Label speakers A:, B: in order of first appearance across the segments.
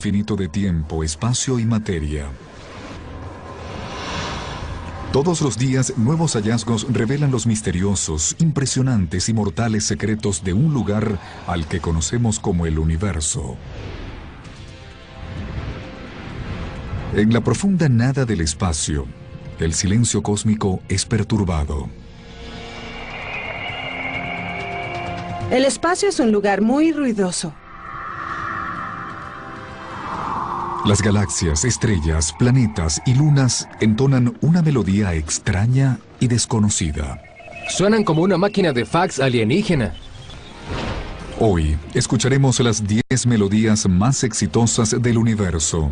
A: infinito de tiempo, espacio y materia. Todos los días, nuevos hallazgos revelan los misteriosos, impresionantes y mortales secretos de un lugar al que conocemos como el universo. En la profunda nada del espacio, el silencio cósmico es perturbado.
B: El espacio es un lugar muy ruidoso.
A: Las galaxias, estrellas, planetas y lunas entonan una melodía extraña y desconocida.
C: Suenan como una máquina de fax alienígena.
A: Hoy escucharemos las 10 melodías más exitosas del universo.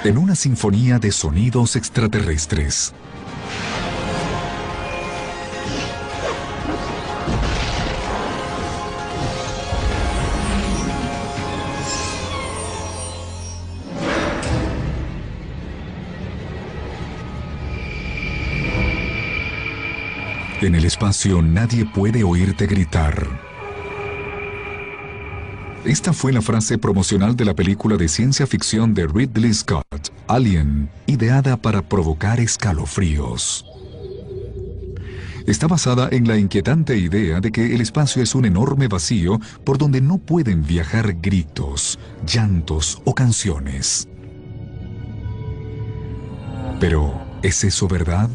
A: En una sinfonía de sonidos extraterrestres. En el espacio nadie puede oírte gritar. Esta fue la frase promocional de la película de ciencia ficción de Ridley Scott, Alien, ideada para provocar escalofríos. Está basada en la inquietante idea de que el espacio es un enorme vacío por donde no pueden viajar gritos, llantos o canciones. Pero, ¿es eso verdad?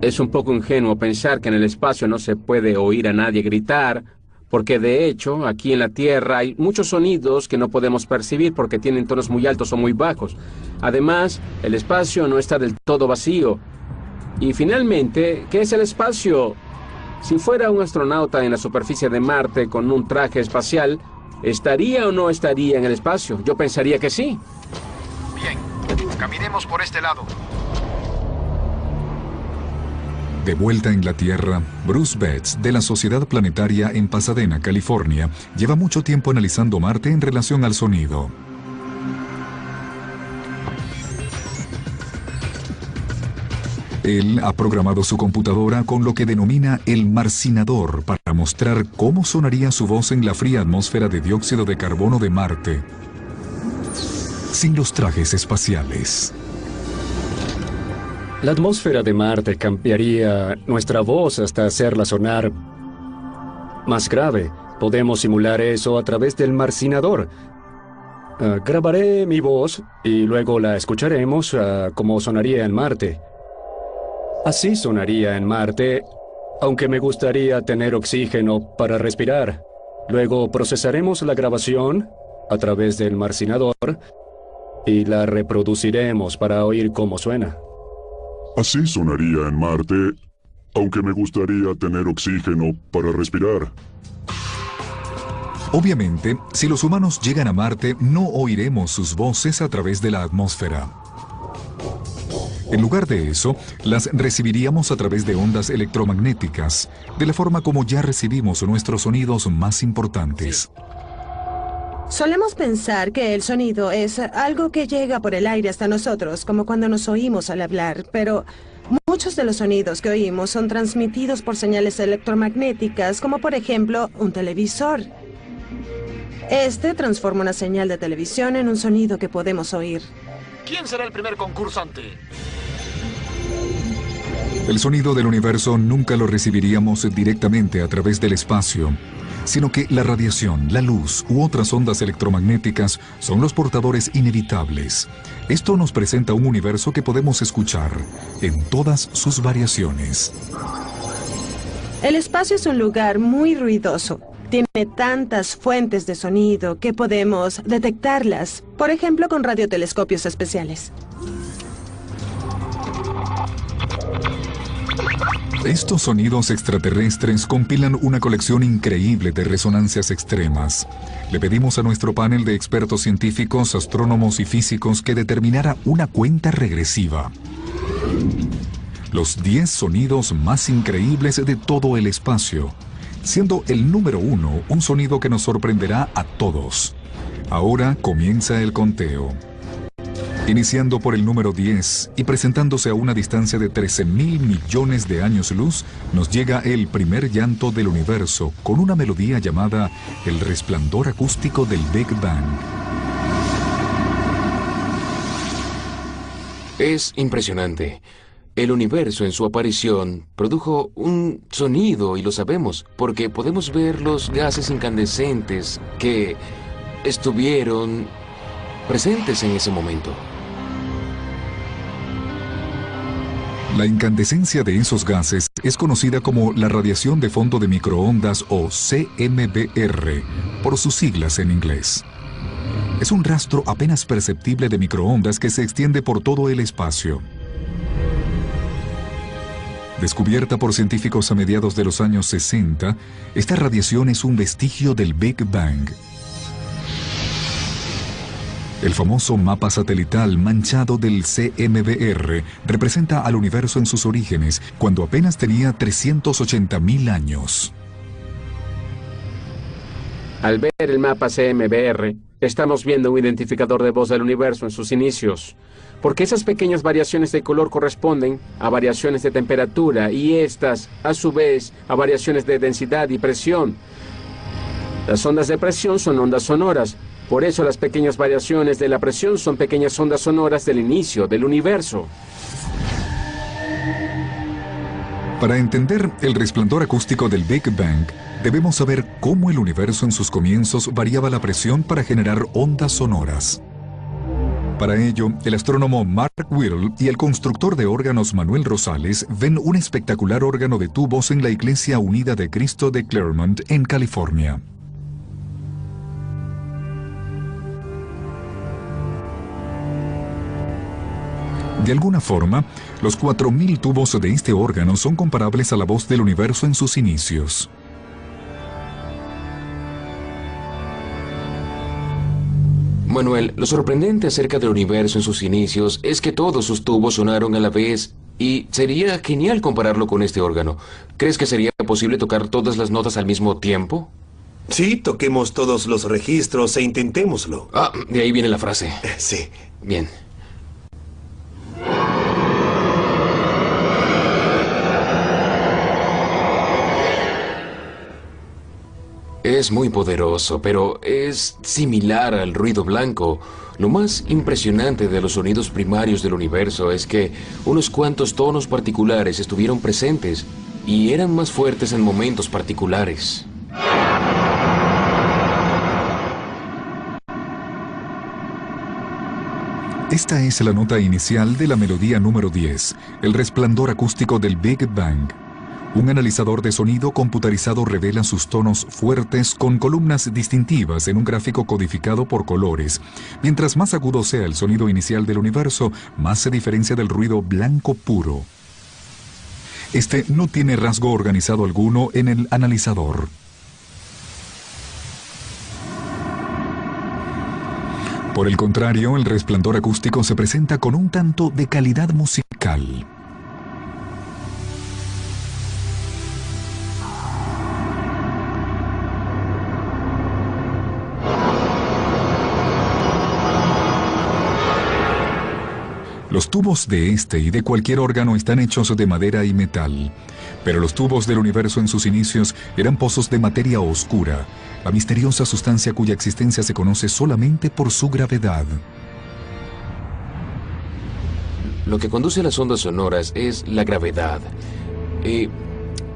D: Es un poco ingenuo pensar que en el espacio no se puede oír a nadie gritar, porque de hecho, aquí en la Tierra hay muchos sonidos que no podemos percibir porque tienen tonos muy altos o muy bajos. Además, el espacio no está del todo vacío. Y finalmente, ¿qué es el espacio? Si fuera un astronauta en la superficie de Marte con un traje espacial, ¿estaría o no estaría en el espacio? Yo pensaría que sí.
E: Bien, caminemos por este lado.
A: De vuelta en la Tierra, Bruce Betts, de la Sociedad Planetaria en Pasadena, California, lleva mucho tiempo analizando Marte en relación al sonido. Él ha programado su computadora con lo que denomina el marcinador para mostrar cómo sonaría su voz en la fría atmósfera de dióxido de carbono de Marte, sin los trajes espaciales.
F: La atmósfera de Marte cambiaría nuestra voz hasta hacerla sonar más grave. Podemos simular eso a través del marcinador. Grabaré mi voz y luego la escucharemos como sonaría en Marte. Así sonaría en Marte, aunque me gustaría tener oxígeno para respirar. Luego procesaremos la grabación a través del marcinador y la reproduciremos para oír cómo suena.
G: Así sonaría en Marte, aunque me gustaría tener oxígeno para respirar.
A: Obviamente, si los humanos llegan a Marte, no oiremos sus voces a través de la atmósfera. En lugar de eso, las recibiríamos a través de ondas electromagnéticas, de la forma como ya recibimos nuestros sonidos más importantes.
B: Solemos pensar que el sonido es algo que llega por el aire hasta nosotros, como cuando nos oímos al hablar, pero muchos de los sonidos que oímos son transmitidos por señales electromagnéticas, como por ejemplo un televisor. Este transforma una señal de televisión en un sonido que podemos oír.
E: ¿Quién será el primer concursante?
A: El sonido del universo nunca lo recibiríamos directamente a través del espacio, sino que la radiación, la luz u otras ondas electromagnéticas son los portadores inevitables. Esto nos presenta un universo que podemos escuchar en todas sus variaciones.
B: El espacio es un lugar muy ruidoso. Tiene tantas fuentes de sonido que podemos detectarlas, por ejemplo con radiotelescopios especiales.
A: Estos sonidos extraterrestres compilan una colección increíble de resonancias extremas. Le pedimos a nuestro panel de expertos científicos, astrónomos y físicos que determinara una cuenta regresiva. Los 10 sonidos más increíbles de todo el espacio, siendo el número 1 un sonido que nos sorprenderá a todos. Ahora comienza el conteo. Iniciando por el número 10 y presentándose a una distancia de 13.000 millones de años luz, nos llega el primer llanto del universo con una melodía llamada El resplandor acústico del Big Bang.
C: Es impresionante. El universo en su aparición produjo un sonido y lo sabemos porque podemos ver los gases incandescentes que estuvieron presentes en ese momento.
A: La incandescencia de esos gases es conocida como la radiación de fondo de microondas o CMBR, por sus siglas en inglés. Es un rastro apenas perceptible de microondas que se extiende por todo el espacio. Descubierta por científicos a mediados de los años 60, esta radiación es un vestigio del Big Bang. El famoso mapa satelital manchado del CMBR representa al universo en sus orígenes, cuando apenas tenía 380.000 años.
D: Al ver el mapa CMBR, estamos viendo un identificador de voz del universo en sus inicios, porque esas pequeñas variaciones de color corresponden a variaciones de temperatura y estas, a su vez, a variaciones de densidad y presión. Las ondas de presión son ondas sonoras. Por eso las pequeñas variaciones de la presión son pequeñas ondas sonoras del inicio del universo.
A: Para entender el resplandor acústico del Big Bang, debemos saber cómo el universo en sus comienzos variaba la presión para generar ondas sonoras. Para ello, el astrónomo Mark Whittle y el constructor de órganos Manuel Rosales ven un espectacular órgano de tubos en la Iglesia Unida de Cristo de Claremont, en California. De alguna forma, los 4.000 tubos de este órgano son comparables a la voz del universo en sus inicios.
C: Manuel, lo sorprendente acerca del universo en sus inicios es que todos sus tubos sonaron a la vez y sería genial compararlo con este órgano. ¿Crees que sería posible tocar todas las notas al mismo tiempo?
H: Sí, toquemos todos los registros e intentémoslo.
C: Ah, de ahí viene la frase.
H: Sí.
C: Bien. Es muy poderoso, pero es similar al ruido blanco. Lo más impresionante de los sonidos primarios del universo es que unos cuantos tonos particulares estuvieron presentes y eran más fuertes en momentos particulares.
A: Esta es la nota inicial de la melodía número 10, el resplandor acústico del Big Bang. Un analizador de sonido computarizado revela sus tonos fuertes con columnas distintivas en un gráfico codificado por colores. Mientras más agudo sea el sonido inicial del universo, más se diferencia del ruido blanco puro. Este no tiene rasgo organizado alguno en el analizador. Por el contrario, el resplandor acústico se presenta con un tanto de calidad musical. Los tubos de este y de cualquier órgano están hechos de madera y metal, pero los tubos del universo en sus inicios eran pozos de materia oscura, la misteriosa sustancia cuya existencia se conoce solamente por su gravedad.
C: Lo que conduce a las ondas sonoras es la gravedad.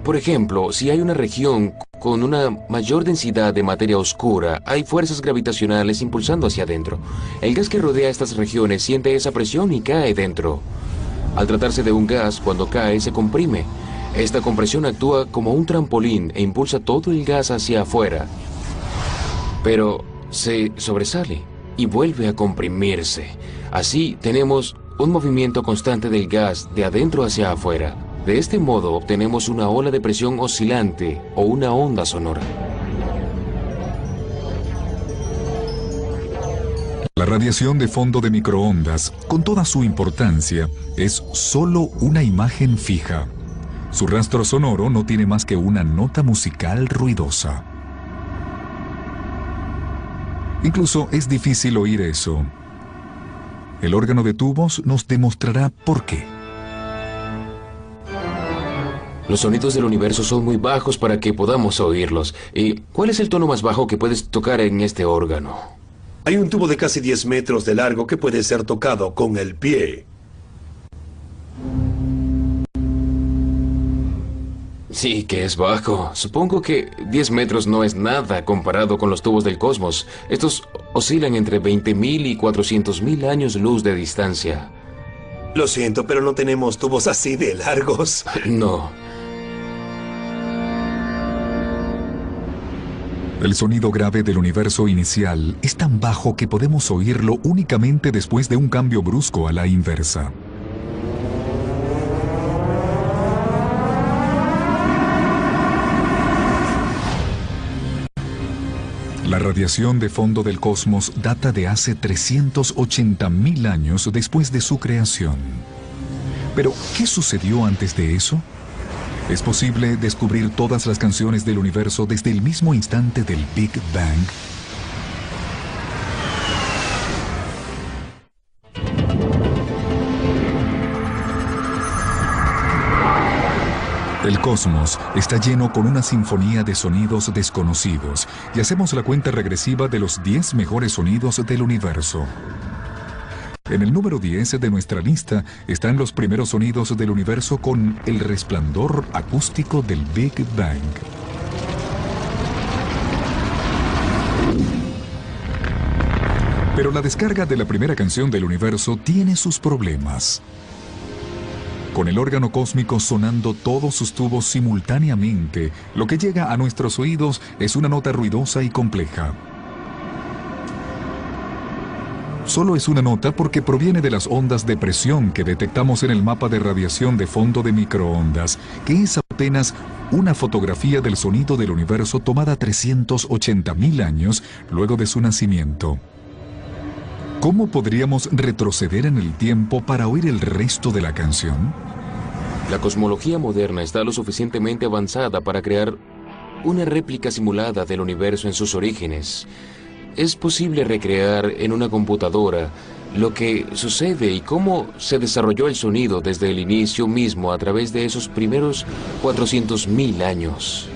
C: Por ejemplo, si hay una región con una mayor densidad de materia oscura, hay fuerzas gravitacionales impulsando hacia adentro. El gas que rodea estas regiones siente esa presión y cae dentro. Al tratarse de un gas, cuando cae se comprime. Esta compresión actúa como un trampolín e impulsa todo el gas hacia afuera. Pero se sobresale y vuelve a comprimirse. Así tenemos un movimiento constante del gas de adentro hacia afuera. De este modo obtenemos una ola de presión oscilante o una onda sonora.
A: La radiación de fondo de microondas, con toda su importancia, es solo una imagen fija. Su rastro sonoro no tiene más que una nota musical ruidosa. Incluso es difícil oír eso. El órgano de tubos nos demostrará por qué.
C: Los sonidos del universo son muy bajos para que podamos oírlos. ¿Y cuál es el tono más bajo que puedes tocar en este órgano?
H: Hay un tubo de casi 10 metros de largo que puede ser tocado con el pie.
C: Sí, que es bajo. Supongo que 10 metros no es nada comparado con los tubos del cosmos. Estos oscilan entre 20.000 y 400.000 años luz de distancia.
H: Lo siento, pero no tenemos tubos así de largos.
C: No.
A: El sonido grave del universo inicial es tan bajo que podemos oírlo únicamente después de un cambio brusco a la inversa. La radiación de fondo del cosmos data de hace 380.000 años después de su creación. Pero, ¿qué sucedió antes de eso? ¿Es posible descubrir todas las canciones del universo desde el mismo instante del Big Bang? El cosmos está lleno con una sinfonía de sonidos desconocidos y hacemos la cuenta regresiva de los 10 mejores sonidos del universo. En el número 10 de nuestra lista están los primeros sonidos del universo con el resplandor acústico del Big Bang. Pero la descarga de la primera canción del universo tiene sus problemas. Con el órgano cósmico sonando todos sus tubos simultáneamente, lo que llega a nuestros oídos es una nota ruidosa y compleja. Solo es una nota porque proviene de las ondas de presión que detectamos en el mapa de radiación de fondo de microondas, que es apenas una fotografía del sonido del universo tomada 380.000 años luego de su nacimiento. ¿Cómo podríamos retroceder en el tiempo para oír el resto de la canción?
C: La cosmología moderna está lo suficientemente avanzada para crear una réplica simulada del universo en sus orígenes. Es posible recrear en una computadora lo que sucede y cómo se desarrolló el sonido desde el inicio mismo a través de esos primeros 400.000 años.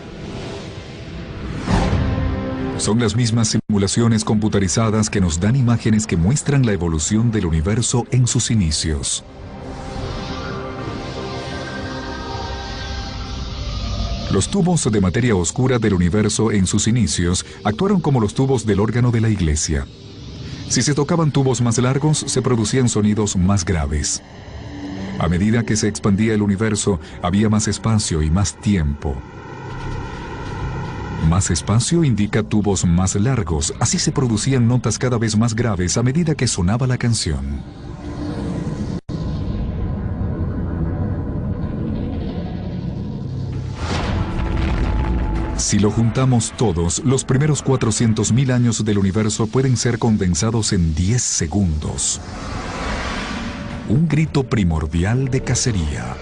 A: Son las mismas simulaciones computarizadas que nos dan imágenes que muestran la evolución del universo en sus inicios. Los tubos de materia oscura del universo en sus inicios actuaron como los tubos del órgano de la iglesia. Si se tocaban tubos más largos, se producían sonidos más graves. A medida que se expandía el universo, había más espacio y más tiempo. Más espacio indica tubos más largos, así se producían notas cada vez más graves a medida que sonaba la canción. Si lo juntamos todos, los primeros 400.000 años del universo pueden ser condensados en 10 segundos. Un grito primordial de cacería.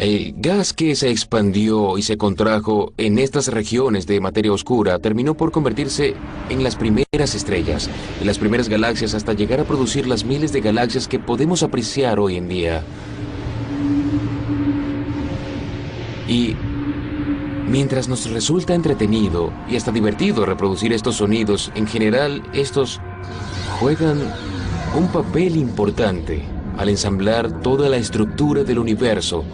C: El gas que se expandió y se contrajo en estas regiones de materia oscura terminó por convertirse en las primeras estrellas, en las primeras galaxias, hasta llegar a producir las miles de galaxias que podemos apreciar hoy en día. Y mientras nos resulta entretenido y hasta divertido reproducir estos sonidos, en general estos juegan un papel importante al ensamblar toda la estructura del universo,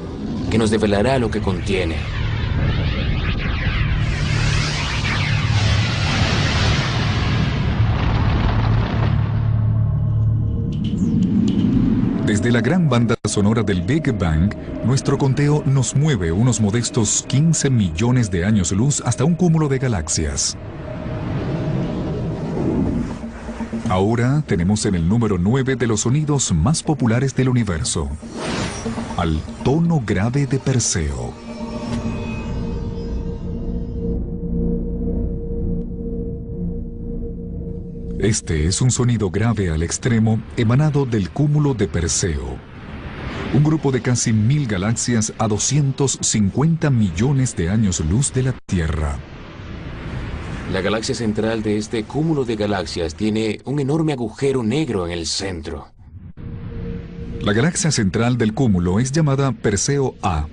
C: que nos develará lo que contiene.
A: Desde la gran banda sonora del Big Bang, nuestro conteo nos mueve unos modestos 15 millones de años luz hasta un cúmulo de galaxias. Ahora tenemos en el número 9 de los sonidos más populares del universo, al tono grave de Perseo. Este es un sonido grave al extremo emanado del cúmulo de Perseo. Un grupo de casi 1000 galaxias a 250 millones de años luz de la Tierra.
C: La galaxia central de este cúmulo de galaxias tiene un enorme agujero negro en el centro.
A: La galaxia central del cúmulo es llamada Perseo A,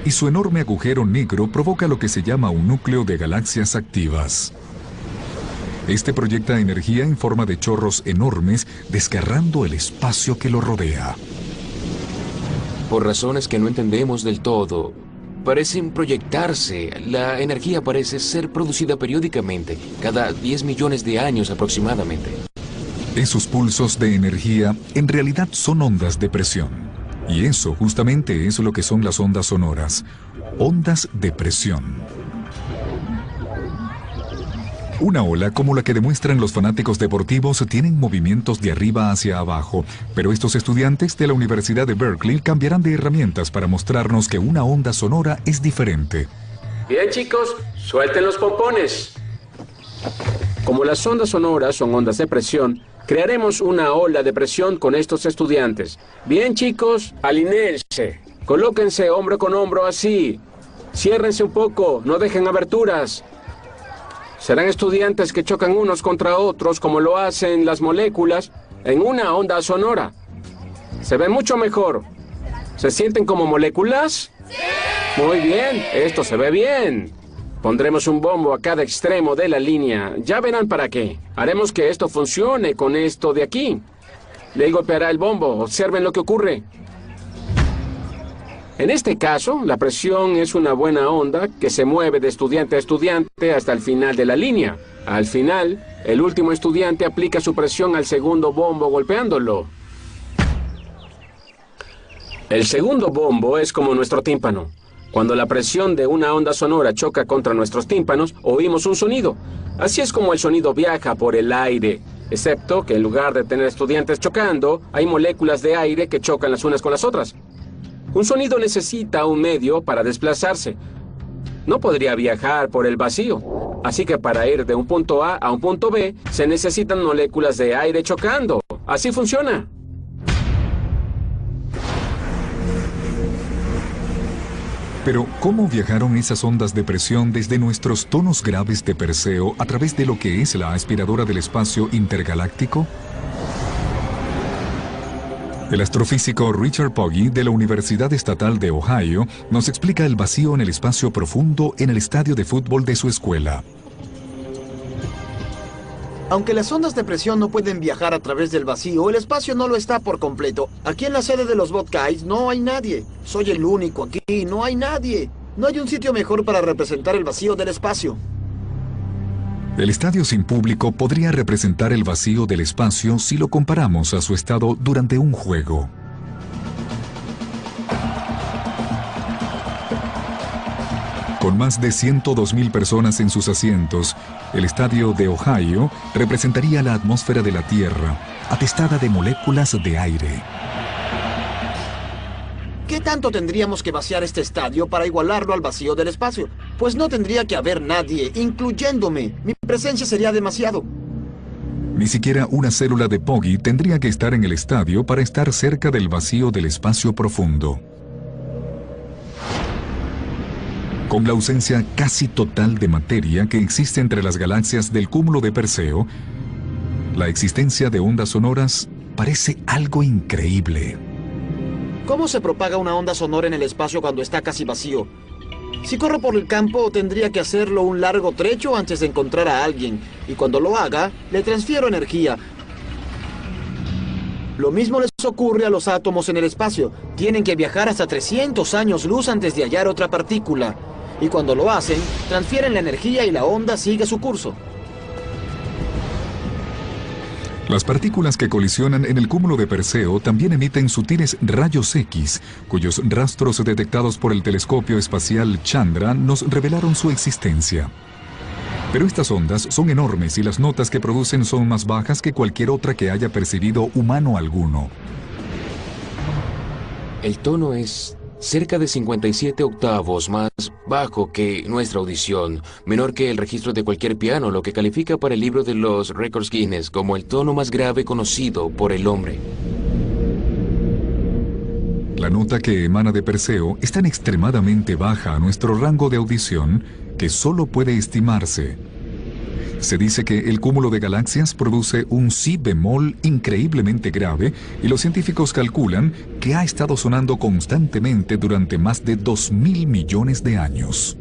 A: y su enorme agujero negro provoca lo que se llama un núcleo de galaxias activas. Este proyecta energía en forma de chorros enormes, desgarrando el espacio que lo rodea.
C: Por razones que no entendemos del todo, parecen proyectarse. La energía parece ser producida periódicamente, cada 10 millones de años aproximadamente.
A: Esos pulsos de energía en realidad son ondas de presión. Y eso justamente es lo que son las ondas sonoras. Ondas de presión. Una ola como la que demuestran los fanáticos deportivos tienen movimientos de arriba hacia abajo, pero estos estudiantes de la Universidad de Berkeley cambiarán de herramientas para mostrarnos que una onda sonora es diferente.
D: Bien, chicos, suelten los pompones. Como las ondas sonoras son ondas de presión, crearemos una ola de presión con estos estudiantes. Bien, chicos, alinéense. Colóquense hombro con hombro así. Ciérrense un poco, no dejen aberturas. Serán estudiantes que chocan unos contra otros como lo hacen las moléculas en una onda sonora. Se ven mucho mejor. ¿Se sienten como moléculas? ¡Sí! Muy bien, esto se ve bien. Pondremos un bombo a cada extremo de la línea. Ya verán para qué. Haremos que esto funcione con esto de aquí. Le golpeará el bombo. Observen lo que ocurre. En este caso, la presión es una buena onda que se mueve de estudiante a estudiante hasta el final de la línea. Al final, el último estudiante aplica su presión al segundo bombo golpeándolo. El segundo bombo es como nuestro tímpano. Cuando la presión de una onda sonora choca contra nuestros tímpanos, oímos un sonido. Así es como el sonido viaja por el aire, excepto que en lugar de tener estudiantes chocando, hay moléculas de aire que chocan las unas con las otras. Un sonido necesita un medio para desplazarse. No podría viajar por el vacío. Así que para ir de un punto A un punto B, se necesitan moléculas de aire chocando. Así funciona.
A: Pero, ¿cómo viajaron esas ondas de presión desde nuestros tonos graves de Perseo a través de lo que es la aspiradora del espacio intergaláctico? El astrofísico Richard Pogge de la Universidad Estatal de Ohio nos explica el vacío en el espacio profundo en el estadio de fútbol de su escuela.
I: Aunque las ondas de presión no pueden viajar a través del vacío, el espacio no lo está por completo. Aquí en la sede de los Buckeyes no hay nadie. Soy el único aquí, no hay nadie. No hay un sitio mejor para representar el vacío del espacio.
A: El estadio sin público podría representar el vacío del espacio si lo comparamos a su estado durante un juego. Con más de 102,000 personas en sus asientos, el estadio de Ohio representaría la atmósfera de la Tierra, atestada de moléculas de aire.
I: ¿Qué tanto tendríamos que vaciar este estadio para igualarlo al vacío del espacio? Pues no tendría que haber nadie, incluyéndome. Mi presencia sería demasiado.
A: Ni siquiera una célula de Pogge tendría que estar en el estadio para estar cerca del vacío del espacio profundo. Con la ausencia casi total de materia que existe entre las galaxias del cúmulo de Perseo, la existencia de ondas sonoras parece algo increíble.
I: ¿Cómo se propaga una onda sonora en el espacio cuando está casi vacío? Si corro por el campo, tendría que hacerlo un largo trecho antes de encontrar a alguien. Y cuando lo haga, le transfiero energía. Lo mismo les ocurre a los átomos en el espacio. Tienen que viajar hasta 300 años luz antes de hallar otra partícula. Y cuando lo hacen, transfieren la energía y la onda sigue su curso.
A: Las partículas que colisionan en el cúmulo de Perseo también emiten sutiles rayos X, cuyos rastros detectados por el telescopio espacial Chandra nos revelaron su existencia. Pero estas ondas son enormes y las notas que producen son más bajas que cualquier otra que haya percibido humano alguno.
C: El tono es cerca de 57 octavos más bajo que nuestra audición, menor que el registro de cualquier piano, lo que califica para el libro de los récords Guinness como el tono más grave conocido por el hombre.
A: La nota que emana de Perseo es tan extremadamente baja a nuestro rango de audición que solo puede estimarse. Se dice que el cúmulo de galaxias produce un si bemol increíblemente grave y los científicos calculan que ha estado sonando constantemente durante más de 2.000 millones de años.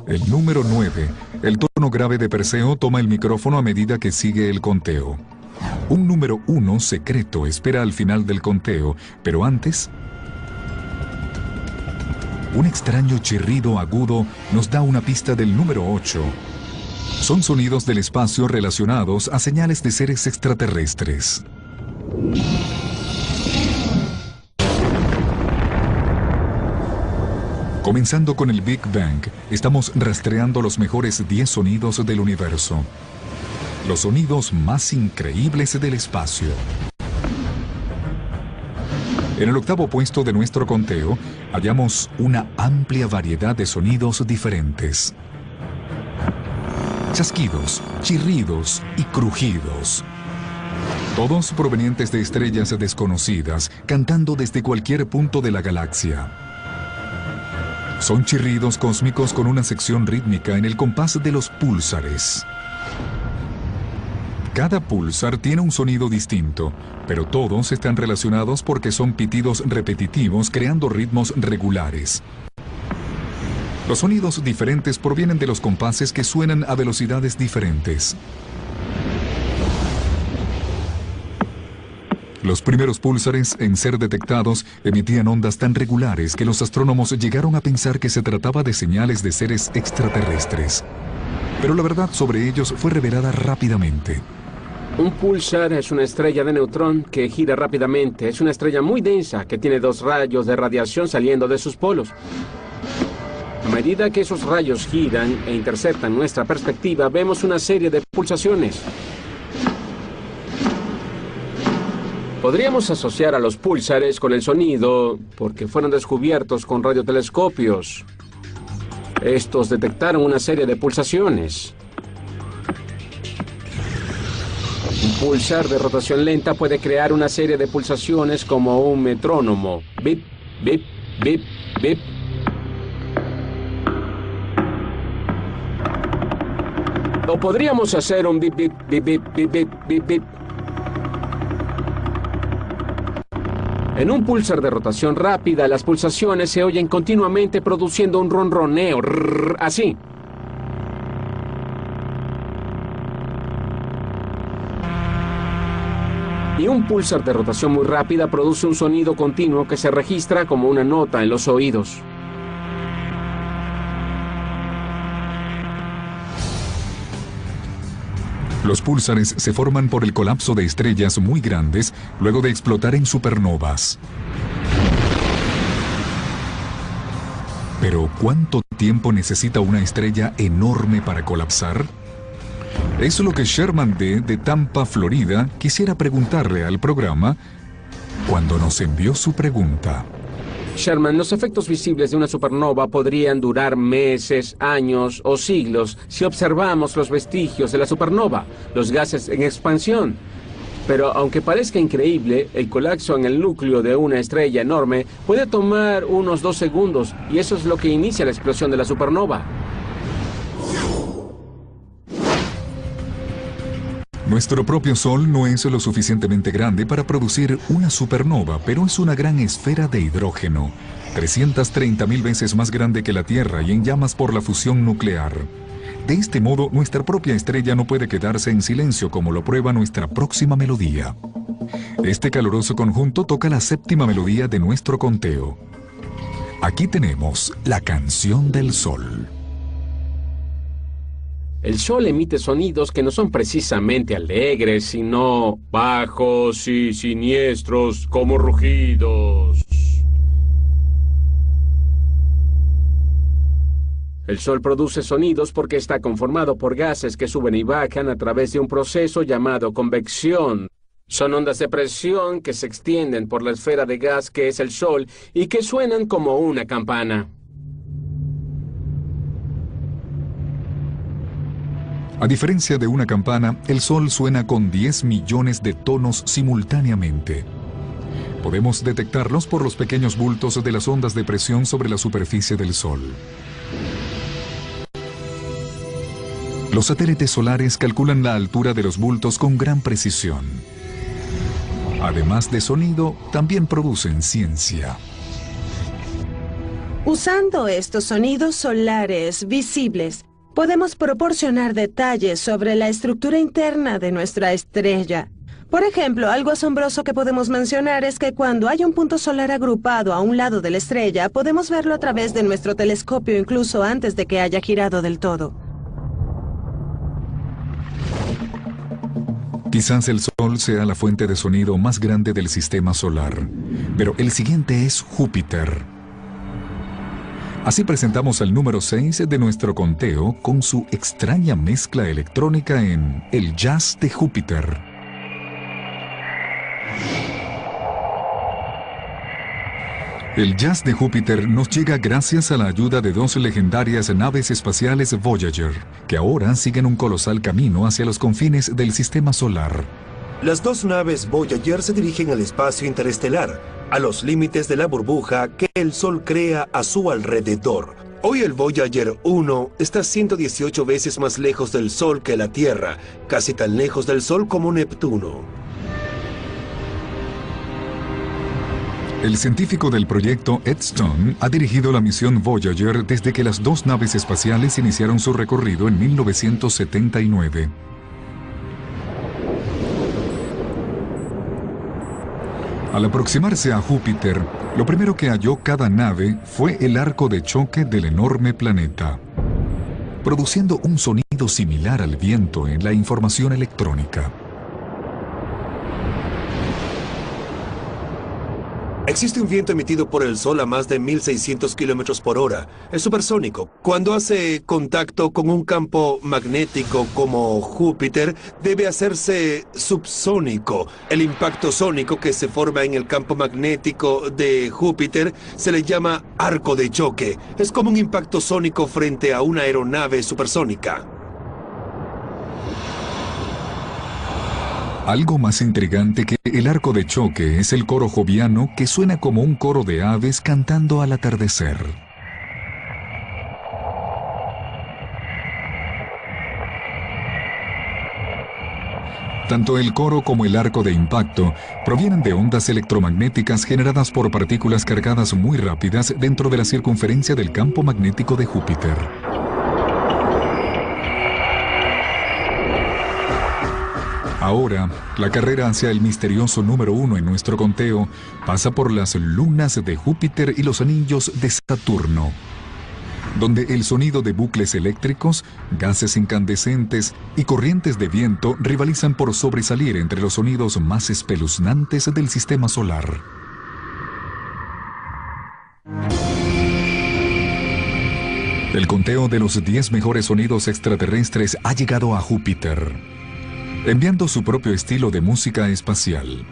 A: El número 9, el tono grave de Perseo, toma el micrófono a medida que sigue el conteo. Un número 1 secreto espera al final del conteo, pero antes, un extraño chirrido agudo nos da una pista del número 8. Son sonidos del espacio relacionados a señales de seres extraterrestres. Comenzando con el Big Bang, estamos rastreando los mejores 10 sonidos del universo. Los sonidos más increíbles del espacio. En el octavo puesto de nuestro conteo, hallamos una amplia variedad de sonidos diferentes. Chasquidos, chirridos y crujidos. Todos provenientes de estrellas desconocidas, cantando desde cualquier punto de la galaxia. Son chirridos cósmicos con una sección rítmica en el compás de los púlsares. Cada púlsar tiene un sonido distinto, pero todos están relacionados porque son pitidos repetitivos creando ritmos regulares. Los sonidos diferentes provienen de los compases que suenan a velocidades diferentes. Los primeros púlsares en ser detectados emitían ondas tan regulares que los astrónomos llegaron a pensar que se trataba de señales de seres extraterrestres. Pero la verdad sobre ellos fue revelada rápidamente.
D: Un púlsar es una estrella de neutrón que gira rápidamente. Es una estrella muy densa que tiene 2 rayos de radiación saliendo de sus polos. A medida que esos rayos giran e interceptan nuestra perspectiva, vemos una serie de pulsaciones. Podríamos asociar a los púlsares con el sonido porque fueron descubiertos con radiotelescopios. Estos detectaron una serie de pulsaciones. Un pulsar de rotación lenta puede crear una serie de pulsaciones como un metrónomo. Bip, bip, bip, bip. O podríamos hacer un bip, bip, bip, bip, bip, bip, bip, bip. En un pulsar de rotación rápida, las pulsaciones se oyen continuamente produciendo un ronroneo, así. Y un pulsar de rotación muy rápida produce un sonido continuo que se registra como una nota en los oídos.
A: Los púlsares se forman por el colapso de estrellas muy grandes luego de explotar en supernovas. Pero, ¿cuánto tiempo necesita una estrella enorme para colapsar? Es lo que Sherman D. de Tampa, Florida, quisiera preguntarle al programa cuando nos envió su pregunta.
D: Sherman, los efectos visibles de una supernova podrían durar meses, años o siglos si observamos los vestigios de la supernova, los gases en expansión. Pero aunque parezca increíble, el colapso en el núcleo de una estrella enorme puede tomar unos 2 segundos y eso es lo que inicia la explosión de la supernova.
A: Nuestro propio Sol no es lo suficientemente grande para producir una supernova, pero es una gran esfera de hidrógeno, 330.000 veces más grande que la Tierra y en llamas por la fusión nuclear. De este modo, nuestra propia estrella no puede quedarse en silencio, como lo prueba nuestra próxima melodía. Este caluroso conjunto toca la 7ª melodía de nuestro conteo. Aquí tenemos la canción del Sol.
D: El Sol emite sonidos que no son precisamente alegres, sino bajos y siniestros como rugidos. El Sol produce sonidos porque está conformado por gases que suben y bajan a través de un proceso llamado convección. Son ondas de presión que se extienden por la esfera de gas que es el Sol y que suenan como una campana.
A: A diferencia de una campana, el Sol suena con 10 millones de tonos simultáneamente. Podemos detectarlos por los pequeños bultos de las ondas de presión sobre la superficie del Sol. Los satélites solares calculan la altura de los bultos con gran precisión. Además de sonido, también producen ciencia.
B: Usando estos sonidos solares visibles, podemos proporcionar detalles sobre la estructura interna de nuestra estrella. Por ejemplo, algo asombroso que podemos mencionar es que cuando hay un punto solar agrupado a un lado de la estrella, podemos verlo a través de nuestro telescopio incluso antes de que haya girado del todo.
A: Quizás el Sol sea la fuente de sonido más grande del sistema solar, pero el siguiente es Júpiter. Así presentamos al número 6 de nuestro conteo con su extraña mezcla electrónica en el jazz de Júpiter. El jazz de Júpiter nos llega gracias a la ayuda de dos legendarias naves espaciales Voyager, que ahora siguen un colosal camino hacia los confines del sistema solar.
H: Las dos naves Voyager se dirigen al espacio interestelar, a los límites de la burbuja que el Sol crea a su alrededor. Hoy el Voyager 1 está 118 veces más lejos del Sol que la Tierra, casi tan lejos del Sol como Neptuno.
A: El científico del proyecto Ed Stone ha dirigido la misión Voyager desde que las dos naves espaciales iniciaron su recorrido en 1979. Al aproximarse a Júpiter, lo primero que halló cada nave fue el arco de choque del enorme planeta, produciendo un sonido similar al viento en la información electrónica.
H: Existe un viento emitido por el Sol a más de 1.600 kilómetros por hora. Es supersónico. Cuando hace contacto con un campo magnético como Júpiter, debe hacerse subsónico. El impacto sónico que se forma en el campo magnético de Júpiter se le llama arco de choque. Es como un impacto sónico frente a una aeronave supersónica.
A: Algo más intrigante que el arco de choque es el coro joviano que suena como un coro de aves cantando al atardecer. Tanto el coro como el arco de impacto provienen de ondas electromagnéticas generadas por partículas cargadas muy rápidas dentro de la circunferencia del campo magnético de Júpiter. Ahora, la carrera hacia el misterioso número 1 en nuestro conteo pasa por las lunas de Júpiter y los anillos de Saturno, donde el sonido de bucles eléctricos, gases incandescentes y corrientes de viento rivalizan por sobresalir entre los sonidos más espeluznantes del sistema solar. El conteo de los 10 mejores sonidos extraterrestres ha llegado a Júpiter, enviando su propio estilo de música espacial.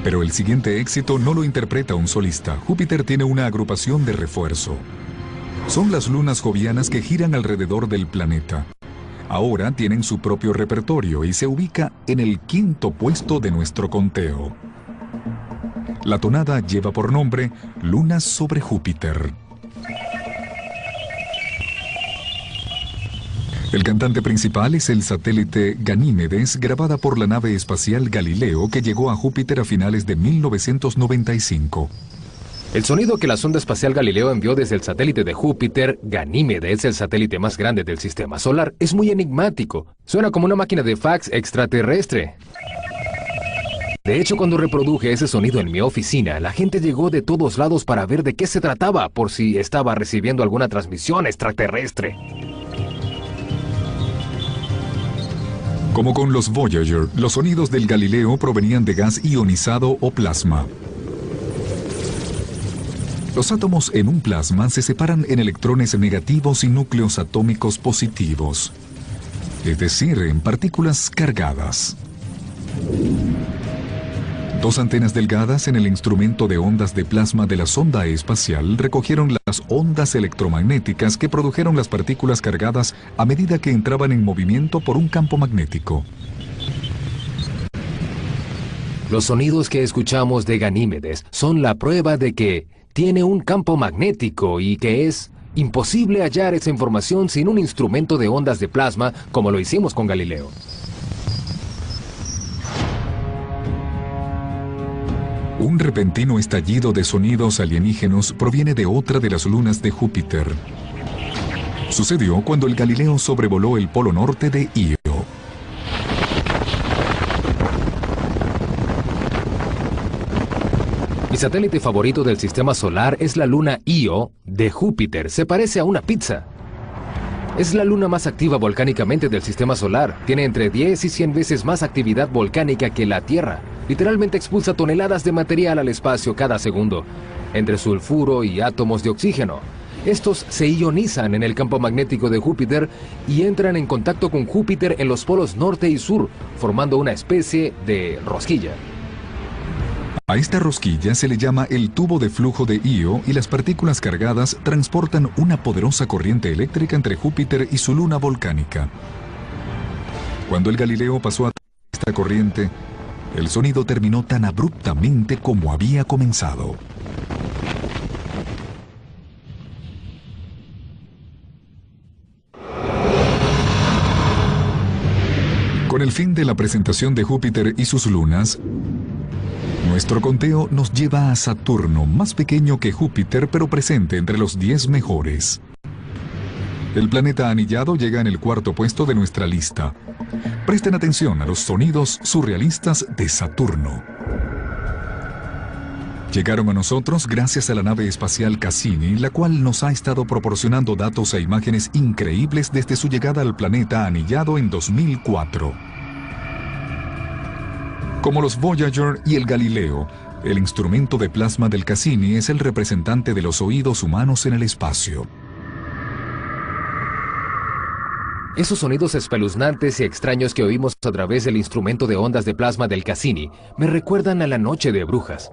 A: Pero el siguiente éxito no lo interpreta un solista. Júpiter tiene una agrupación de refuerzo. Son las lunas jovianas que giran alrededor del planeta. Ahora tienen su propio repertorio y se ubica en el 5º puesto de nuestro conteo. La tonada lleva por nombre Lunas sobre Júpiter. El cantante principal es el satélite Ganímedes, grabada por la nave espacial Galileo que llegó a Júpiter a finales de 1995.
C: El sonido que la sonda espacial Galileo envió desde el satélite de Júpiter, Ganímedes, el satélite más grande del sistema solar, es muy enigmático. Suena como una máquina de fax extraterrestre. De hecho, cuando reproduje ese sonido en mi oficina, la gente llegó de todos lados para ver de qué se trataba, por si estaba recibiendo alguna transmisión extraterrestre.
A: Como con los Voyager, los sonidos del Galileo provenían de gas ionizado o plasma. Los átomos en un plasma se separan en electrones negativos y núcleos atómicos positivos, es decir, en partículas cargadas. Dos antenas delgadas en el instrumento de ondas de plasma de la sonda espacial recogieron las ondas electromagnéticas que produjeron las partículas cargadas a medida que entraban en movimiento por un campo magnético.
J: Los sonidos que escuchamos de Ganímedes son la prueba de que tiene un campo magnético y que es imposible hallar esa información sin un instrumento de ondas de plasma como lo hicimos con Galileo.
A: Un repentino estallido de sonidos alienígenos proviene de otra de las lunas de Júpiter. Sucedió cuando el Galileo sobrevoló el polo norte de Io.
J: Mi satélite favorito del sistema solar es la luna Io de Júpiter. Se parece a una pizza. Es la luna más activa volcánicamente del sistema solar. Tiene entre 10 y 100 veces más actividad volcánica que la Tierra. Literalmente expulsa toneladas de material al espacio cada segundo, entre sulfuro y átomos de oxígeno. Estos se ionizan en el campo magnético de Júpiter y entran en contacto con Júpiter en los polos norte y sur, formando una especie de rosquilla.
A: A esta rosquilla se le llama el tubo de flujo de Io y las partículas cargadas transportan una poderosa corriente eléctrica entre Júpiter y su luna volcánica. Cuando el Galileo pasó a esta corriente, el sonido terminó tan abruptamente como había comenzado. Con el fin de la presentación de Júpiter y sus lunas, nuestro conteo nos lleva a Saturno, más pequeño que Júpiter, pero presente entre los 10 mejores. El planeta anillado llega en el cuarto puesto de nuestra lista. Presten atención a los sonidos surrealistas de Saturno. Llegaron a nosotros gracias a la nave espacial Cassini, la cual nos ha estado proporcionando datos e imágenes increíbles desde su llegada al planeta anillado en 2004. Como los Voyager y el Galileo, el instrumento de plasma del Cassini es el representante de los oídos humanos en el espacio.
J: Esos sonidos espeluznantes y extraños que oímos a través del instrumento de ondas de plasma del Cassini me recuerdan a la noche de brujas.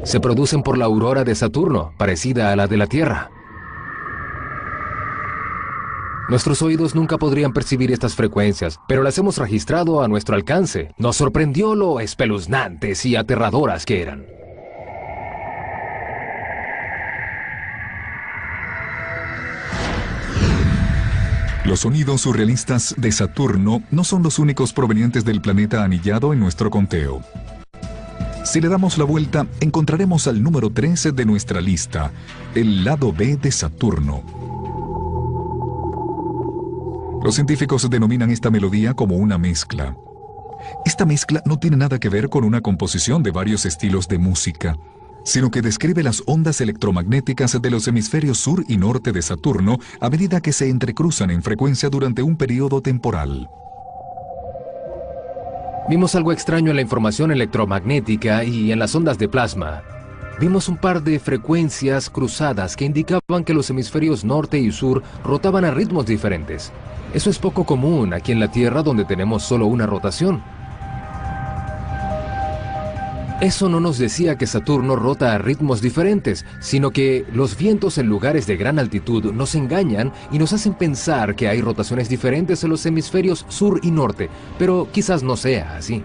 J: Se producen por la aurora de Saturno, parecida a la de la Tierra. Nuestros oídos nunca podrían percibir estas frecuencias, pero las hemos registrado a nuestro alcance. Nos sorprendió lo espeluznantes y aterradoras que eran.
A: Los sonidos surrealistas de Saturno no son los únicos provenientes del planeta anillado en nuestro conteo. Si le damos la vuelta, encontraremos al número 13 de nuestra lista, el lado B de Saturno. Los científicos denominan esta melodía como una mezcla. Esta mezcla no tiene nada que ver con una composición de varios estilos de música, sino que describe las ondas electromagnéticas de los hemisferios sur y norte de Saturno a medida que se entrecruzan en frecuencia durante un periodo temporal.
J: Vimos algo extraño en la información electromagnética y en las ondas de plasma. Vimos un par de frecuencias cruzadas que indicaban que los hemisferios norte y sur rotaban a ritmos diferentes. Eso es poco común aquí en la Tierra, donde tenemos solo una rotación. Eso no nos decía que Saturno rota a ritmos diferentes, sino que los vientos en lugares de gran altitud nos engañan y nos hacen pensar que hay rotaciones diferentes en los hemisferios sur y norte, pero quizás no sea así.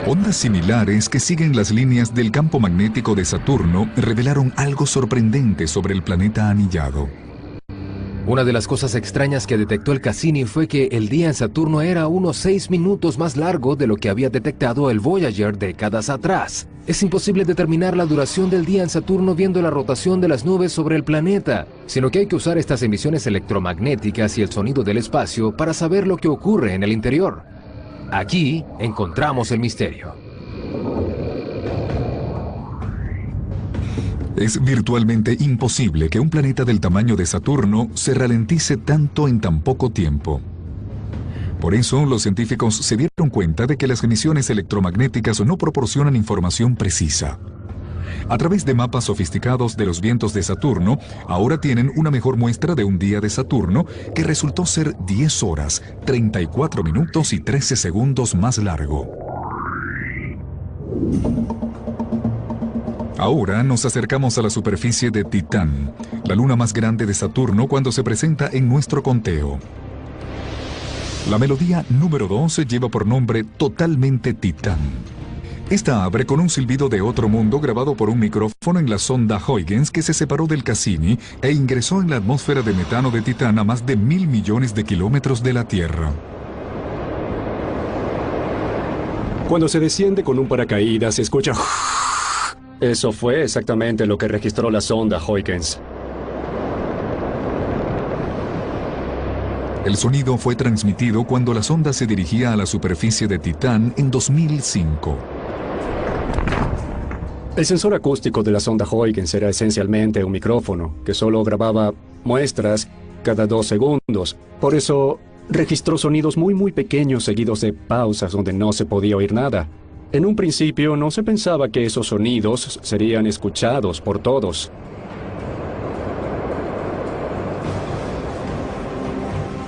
A: Ondas similares que siguen las líneas del campo magnético de Saturno revelaron algo sorprendente sobre el planeta anillado.
J: Una de las cosas extrañas que detectó el Cassini fue que el día en Saturno era unos 6 minutos más largo de lo que había detectado el Voyager décadas atrás. Es imposible determinar la duración del día en Saturno viendo la rotación de las nubes sobre el planeta, sino que hay que usar estas emisiones electromagnéticas y el sonido del espacio para saber lo que ocurre en el interior. Aquí encontramos el misterio.
A: Es virtualmente imposible que un planeta del tamaño de Saturno se ralentice tanto en tan poco tiempo. Por eso, los científicos se dieron cuenta de que las emisiones electromagnéticas no proporcionan información precisa. A través de mapas sofisticados de los vientos de Saturno, ahora tienen una mejor muestra de un día de Saturno que resultó ser 10 horas, 34 minutos y 13 segundos más largo. Ahora nos acercamos a la superficie de Titán, la luna más grande de Saturno cuando se presenta en nuestro conteo. La melodía número 2 lleva por nombre Totalmente Titán. Esta abre con un silbido de otro mundo grabado por un micrófono en la sonda Huygens que se separó del Cassini e ingresó en la atmósfera de metano de Titán a más de 1.000 millones de kilómetros de la Tierra.
F: Cuando se desciende con un paracaídas se escucha... Eso fue exactamente lo que registró la sonda Huygens.
A: El sonido fue transmitido cuando la sonda se dirigía a la superficie de Titán en 2005.
F: El sensor acústico de la sonda Huygens era esencialmente un micrófono que solo grababa muestras cada 2 segundos. Por eso registró sonidos muy pequeños seguidos de pausas donde no se podía oír nada. En un principio no se pensaba que esos sonidos serían escuchados por todos.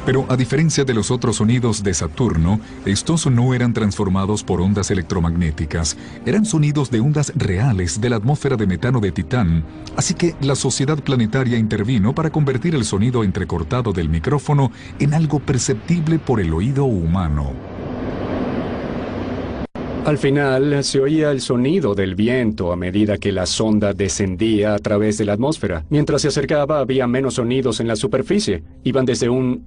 A: Pero a diferencia de los otros sonidos de Saturno, estos no eran transformados por ondas electromagnéticas, eran sonidos de ondas reales de la atmósfera de metano de Titán, así que la Sociedad Planetaria intervino para convertir el sonido entrecortado del micrófono en algo perceptible por el oído humano.
F: Al final se oía el sonido del viento a medida que la sonda descendía a través de la atmósfera. Mientras se acercaba había menos sonidos en la superficie. Iban desde un...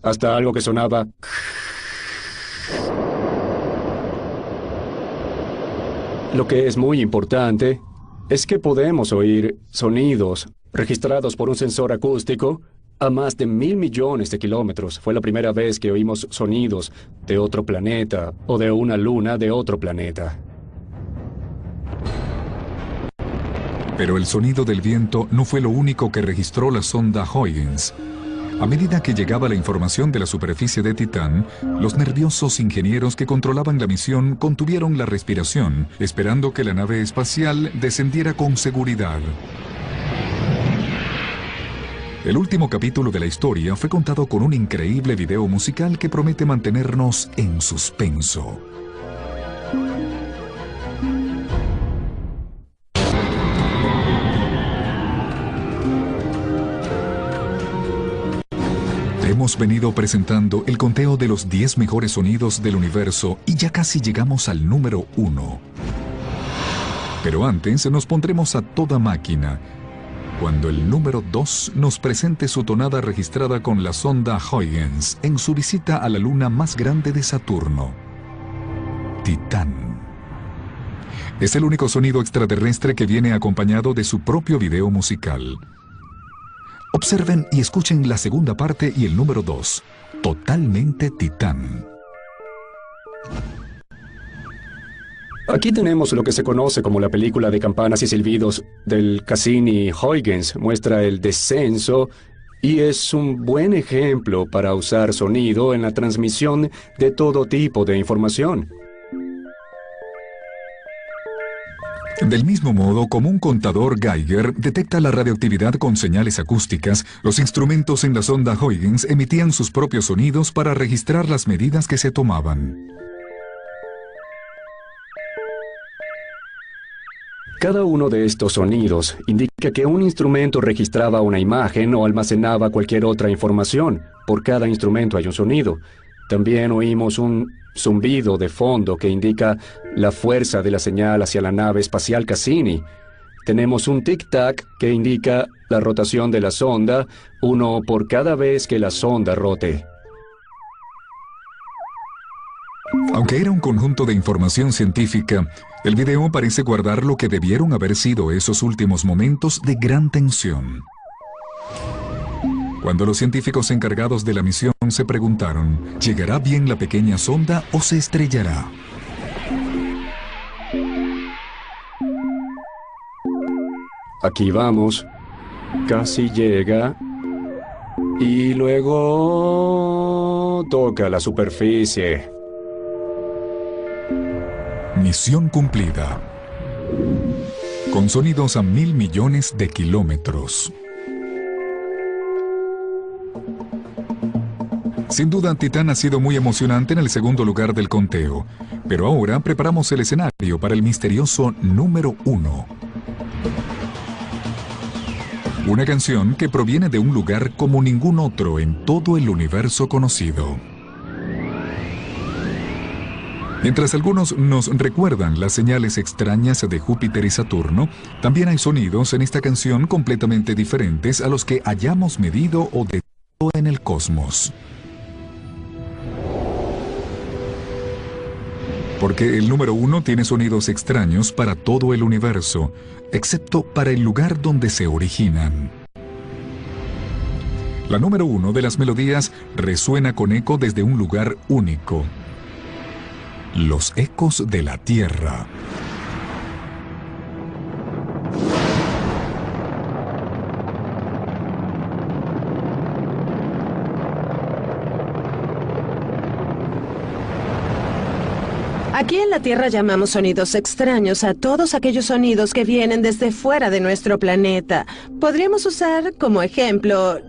F: hasta algo que sonaba... Lo que es muy importante es que podemos oír sonidos registrados por un sensor acústico a más de 1.000 millones de kilómetros. Fue la primera vez que oímos sonidos de otro planeta o de una luna de otro planeta.
A: Pero el sonido del viento no fue lo único que registró la sonda Huygens. A medida que llegaba la información de la superficie de Titán, los nerviosos ingenieros que controlaban la misión contuvieron la respiración, esperando que la nave espacial descendiera con seguridad. El último capítulo de la historia fue contado con un increíble video musical que promete mantenernos en suspenso. Hemos venido presentando el conteo de los 10 mejores sonidos del universo y ya casi llegamos al número 1. Pero antes nos pondremos a toda máquina cuando el número 2 nos presente su tonada registrada con la sonda Huygens en su visita a la luna más grande de Saturno, Titán. Es el único sonido extraterrestre que viene acompañado de su propio video musical. Observen y escuchen la segunda parte y el número 2, Totalmente Titán.
F: Aquí tenemos lo que se conoce como la película de campanas y silbidos del Cassini-Huygens. Muestra el descenso y es un buen ejemplo para usar sonido en la transmisión de todo tipo de información.
A: Del mismo modo, como un contador Geiger detecta la radioactividad con señales acústicas, los instrumentos en la sonda Huygens emitían sus propios sonidos para registrar las medidas que se tomaban.
F: Cada uno de estos sonidos indica que un instrumento registraba una imagen o almacenaba cualquier otra información. Por cada instrumento hay un sonido. También oímos un zumbido de fondo que indica la fuerza de la señal hacia la nave espacial Cassini. Tenemos un tic-tac que indica la rotación de la sonda, uno por cada vez que la sonda rote.
A: Aunque era un conjunto de información científica, el video parece guardar lo que debieron haber sido esos últimos momentos de gran tensión. Cuando los científicos encargados de la misión se preguntaron, ¿llegará bien la pequeña sonda o se estrellará?
F: Aquí vamos. Casi llega. Y luego toca la superficie.
A: Misión cumplida. Con sonidos a 1.000 millones de kilómetros. Sin duda, Titán ha sido muy emocionante en el segundo lugar del conteo, pero ahora preparamos el escenario para el misterioso número 1. Una canción que proviene de un lugar como ningún otro en todo el universo conocido. Mientras algunos nos recuerdan las señales extrañas de Júpiter y Saturno, también hay sonidos en esta canción completamente diferentes a los que hayamos medido o detectado en el cosmos. Porque el número 1 tiene sonidos extraños para todo el universo, excepto para el lugar donde se originan. La número 1 de las melodías resuena con eco desde un lugar único: los ecos de la Tierra.
B: Aquí en la Tierra llamamos sonidos extraños a todos aquellos sonidos que vienen desde fuera de nuestro planeta. Podríamos usar como ejemplo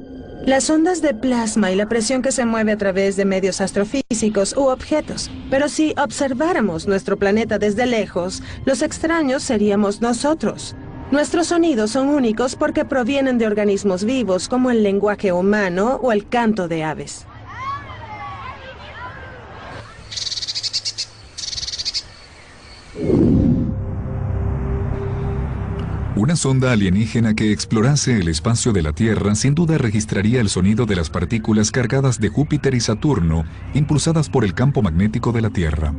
B: las ondas de plasma y la presión que se mueve a través de medios astrofísicos u objetos. Pero si observáramos nuestro planeta desde lejos, los extraños seríamos nosotros. Nuestros sonidos son únicos porque provienen de organismos vivos como el lenguaje humano o el canto de aves.
A: Una sonda alienígena que explorase el espacio de la Tierra sin duda registraría el sonido de las partículas cargadas de Júpiter y Saturno, impulsadas por el campo magnético de la Tierra.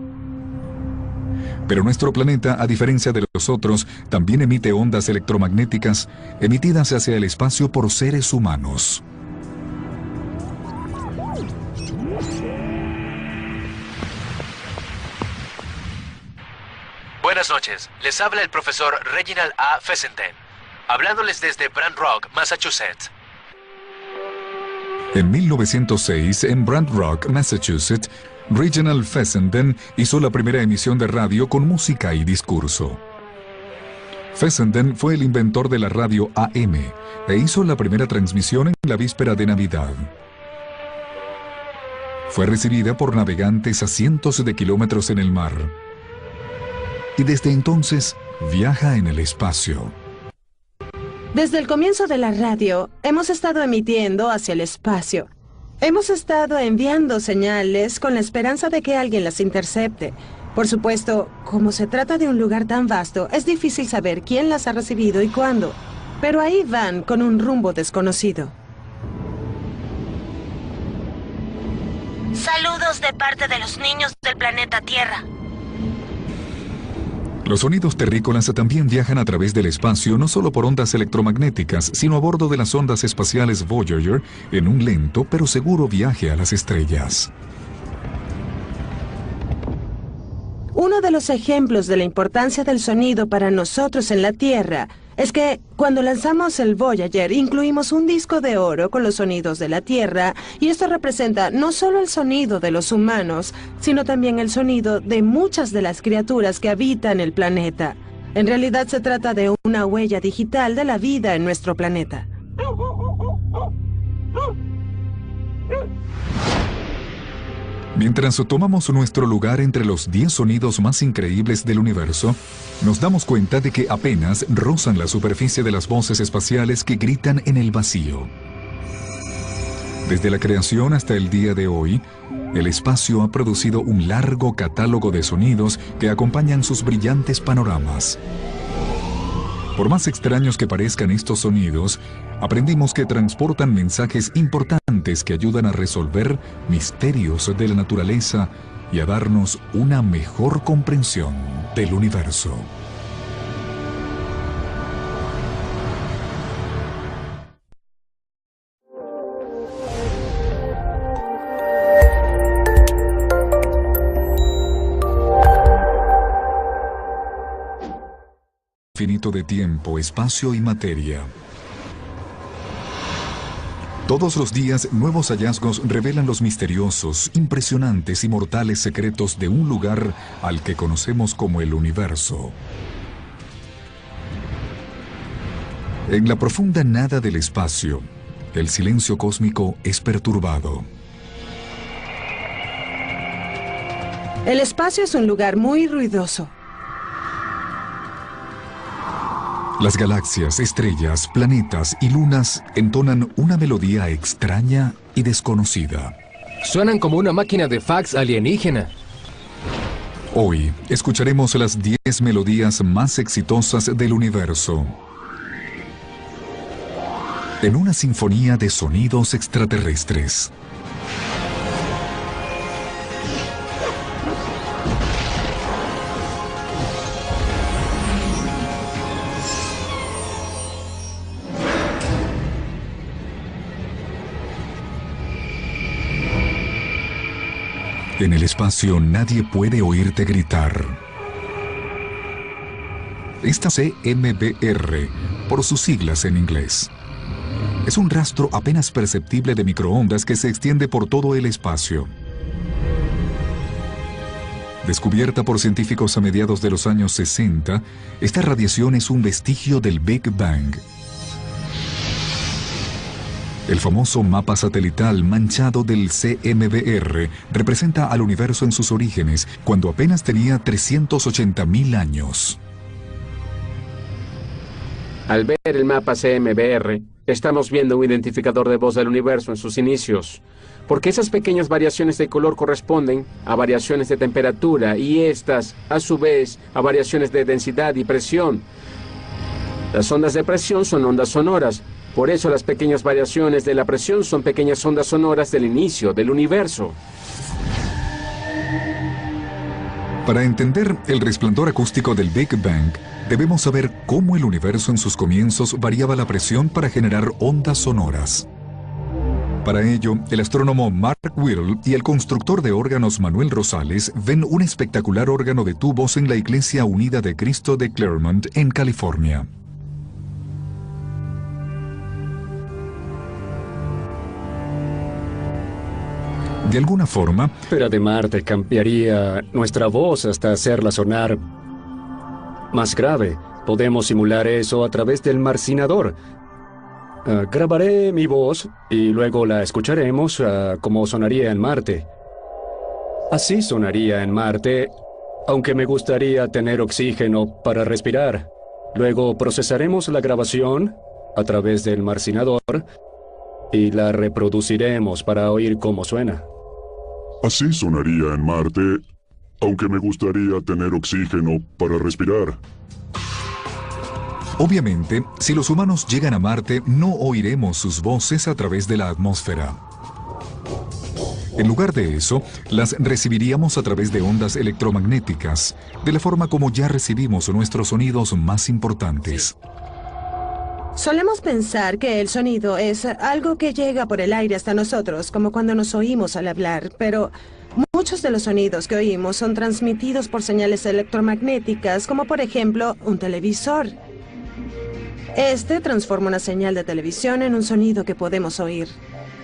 A: Pero nuestro planeta, a diferencia de los otros, también emite ondas electromagnéticas emitidas hacia el espacio por seres humanos.
J: Buenas noches, les habla el profesor Reginald A. Fessenden, hablándoles desde Brant Rock, Massachusetts.
A: En 1906, en Brant Rock, Massachusetts, Reginald Fessenden hizo la primera emisión de radio con música y discurso. Fessenden fue el inventor de la radio AM e hizo la primera transmisión en la víspera de Navidad. Fue recibida por navegantes a cientos de kilómetros en el mar. Y desde entonces viaja en el espacio.
B: Desde el comienzo de la radio, hemos estado emitiendo hacia el espacio. Hemos estado enviando señales con la esperanza de que alguien las intercepte. Por supuesto, como se trata de un lugar tan vasto, es difícil saber quién las ha recibido y cuándo. Pero ahí van con un rumbo desconocido.
K: Saludos de parte de los niños del planeta Tierra.
A: Los sonidos terrícolas también viajan a través del espacio no solo por ondas electromagnéticas, sino a bordo de las ondas espaciales Voyager en un lento pero seguro viaje a las estrellas.
B: Uno de los ejemplos de la importancia del sonido para nosotros en la Tierra es que cuando lanzamos el Voyager incluimos un disco de oro con los sonidos de la Tierra, y esto representa no solo el sonido de los humanos, sino también el sonido de muchas de las criaturas que habitan el planeta. En realidad se trata de una huella digital de la vida en nuestro planeta.
A: Mientras tomamos nuestro lugar entre los 10 sonidos más increíbles del universo, nos damos cuenta de que apenas rozan la superficie de las voces espaciales que gritan en el vacío. Desde la creación hasta el día de hoy, el espacio ha producido un largo catálogo de sonidos que acompañan sus brillantes panoramas. Por más extraños que parezcan estos sonidos, aprendimos que transportan mensajes importantes que ayudan a resolver misterios de la naturaleza y a darnos una mejor comprensión del universo. Infinito de tiempo, espacio y materia. Todos los días, nuevos hallazgos revelan los misteriosos, impresionantes y mortales secretos de un lugar al que conocemos como el universo. En la profunda nada del espacio, el silencio cósmico es perturbado.
B: El espacio es un lugar muy ruidoso.
A: Las galaxias, estrellas, planetas y lunas entonan una melodía extraña y desconocida.
J: Suenan como una máquina de fax alienígena.
A: Hoy escucharemos las 10 melodías más exitosas del universo. En una sinfonía de sonidos extraterrestres. En el espacio nadie puede oírte gritar. Esta CMBR, por sus siglas en inglés, es un rastro apenas perceptible de microondas que se extiende por todo el espacio. Descubierta por científicos a mediados de los años 60, esta radiación es un vestigio del Big Bang. El famoso mapa satelital manchado del CMBR representa al universo en sus orígenes, cuando apenas tenía 380.000 años.
D: Al ver el mapa CMBR, estamos viendo un identificador de voz del universo en sus inicios, porque esas pequeñas variaciones de color corresponden a variaciones de temperatura y estas, a su vez, a variaciones de densidad y presión. Las ondas de presión son ondas sonoras. Por eso las pequeñas variaciones de la presión son pequeñas ondas sonoras del inicio del universo.
A: Para entender el resplandor acústico del Big Bang, debemos saber cómo el universo en sus comienzos variaba la presión para generar ondas sonoras. Para ello, el astrónomo Mark Whittle y el constructor de órganos Manuel Rosales ven un espectacular órgano de tubos en la Iglesia Unida de Cristo de Claremont, en California. De alguna forma...
F: Pero de Marte cambiaría nuestra voz hasta hacerla sonar más grave. Podemos simular eso a través del marcinador. Grabaré mi voz y luego la escucharemos como sonaría en Marte. Así sonaría en Marte, aunque me gustaría tener oxígeno para respirar. Luego procesaremos la grabación a través del marcinador y la reproduciremos para oír cómo suena.
G: Así sonaría en Marte, aunque me gustaría tener oxígeno para respirar.
A: Obviamente, si los humanos llegan a Marte, no oiremos sus voces a través de la atmósfera. En lugar de eso, las recibiríamos a través de ondas electromagnéticas, de la forma como ya recibimos nuestros sonidos más importantes.
B: Solemos pensar que el sonido es algo que llega por el aire hasta nosotros, como cuando nos oímos al hablar, pero muchos de los sonidos que oímos son transmitidos por señales electromagnéticas, como por ejemplo un televisor. Este transforma una señal de televisión en un sonido que podemos oír.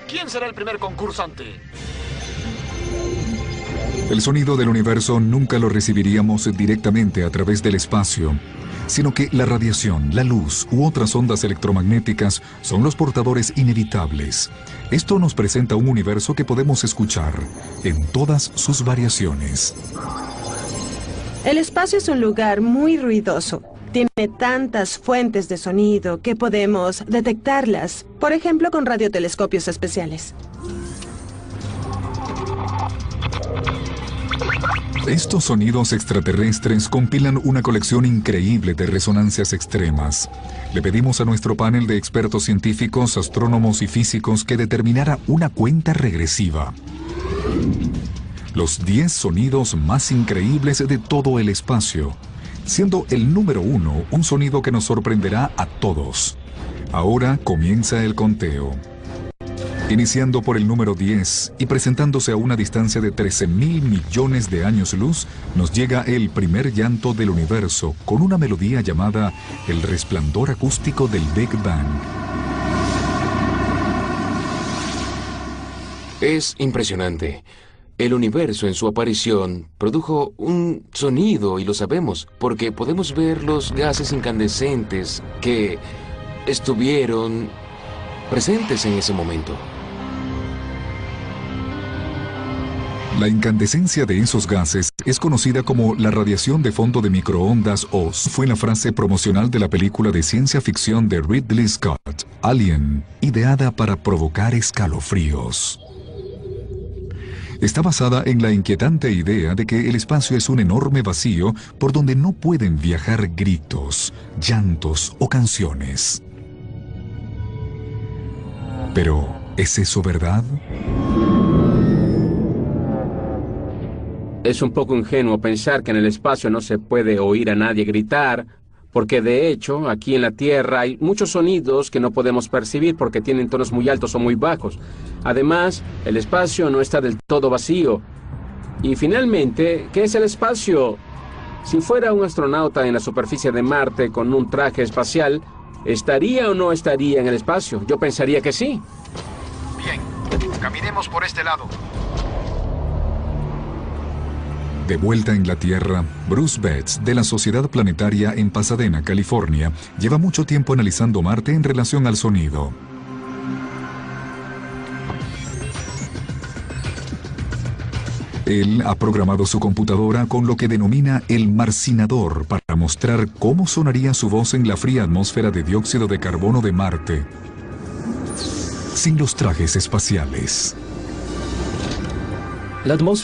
E: ¿Quién será el primer concursante?
A: El sonido del universo nunca lo recibiríamos directamente a través del espacio, sino que la radiación, la luz u otras ondas electromagnéticas son los portadores inevitables. Esto nos presenta un universo que podemos escuchar en todas sus variaciones.
B: El espacio es un lugar muy ruidoso. Tiene tantas fuentes de sonido que podemos detectarlas, por ejemplo con radiotelescopios especiales.
A: Estos sonidos extraterrestres compilan una colección increíble de resonancias extremas. Le pedimos a nuestro panel de expertos científicos, astrónomos y físicos que determinara una cuenta regresiva. Los 10 sonidos más increíbles de todo el espacio, siendo el número 1 un sonido que nos sorprenderá a todos. Ahora comienza el conteo. Iniciando por el número 10 y presentándose a una distancia de 13.000 millones de años luz, nos llega el primer llanto del universo con una melodía llamada El resplandor acústico del Big Bang.
C: Es impresionante. El universo en su aparición produjo un sonido y lo sabemos porque podemos ver los gases incandescentes que estuvieron presentes en ese momento.
A: La incandescencia de esos gases es conocida como la radiación de fondo de microondas o fue la frase promocional de la película de ciencia ficción de Ridley Scott, Alien, ideada para provocar escalofríos. Está basada en la inquietante idea de que el espacio es un enorme vacío por donde no pueden viajar gritos, llantos o canciones. Pero, ¿es eso verdad?
D: Es un poco ingenuo pensar que en el espacio no se puede oír a nadie gritar, porque de hecho, aquí en la Tierra hay muchos sonidos que no podemos percibir porque tienen tonos muy altos o muy bajos. Además, el espacio no está del todo vacío. Y finalmente, ¿qué es el espacio? Si fuera un astronauta en la superficie de Marte con un traje espacial, ¿estaría o no estaría en el espacio? Yo pensaría que sí.
E: Bien, caminemos por este lado.
A: De vuelta en la Tierra, Bruce Betts, de la Sociedad Planetaria en Pasadena, California, lleva mucho tiempo analizando Marte en relación al sonido. Él ha programado su computadora con lo que denomina el marcinador para mostrar cómo sonaría su voz en la fría atmósfera de dióxido de carbono de Marte, sin los trajes espaciales.
F: La atmósfera